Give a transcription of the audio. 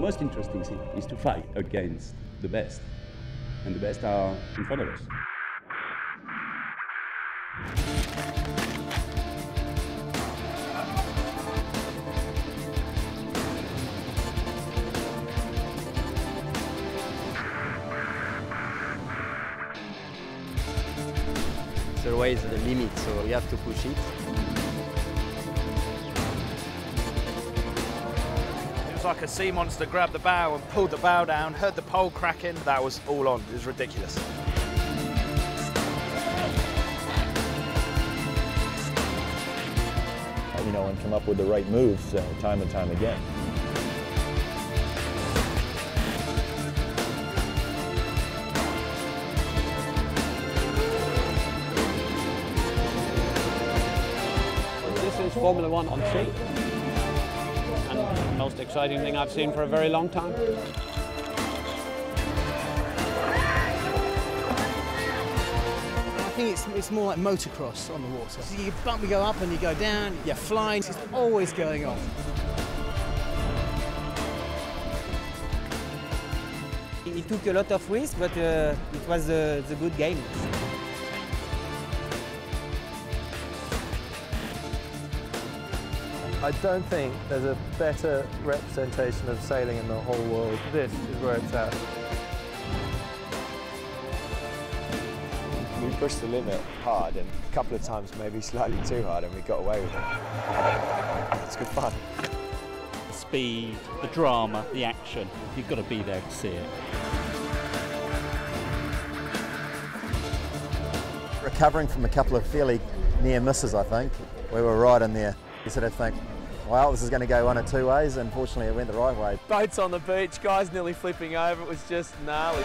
most interesting thing is to fight against the best, and the best are in front of us. It's always the limit, so we have to push it. It was like a sea monster grabbed the bow and pulled the bow down, heard the pole cracking. That was all on. It was ridiculous. You know, and come up with the right moves time and time again. This is Formula One on sea, and the most exciting thing I've seen for a very long time. I think it's more like motocross on the water. So you bump, you go up and you go down, you're flying, it's always going on. It took a lot of risks, but it was the good game. I don't think there's a better representation of sailing in the whole world. This is where it's at. We pushed the limit hard, and a couple of times maybe slightly too hard, and we got away with it. It's good fun. The speed, the drama, the action, you've got to be there to see it. Recovering from a couple of fairly near misses, I think. We were right in there. You sort of think, well, this is going to go one of two ways, and fortunately it went the right way. Boats on the beach, guys nearly flipping over, it was just gnarly.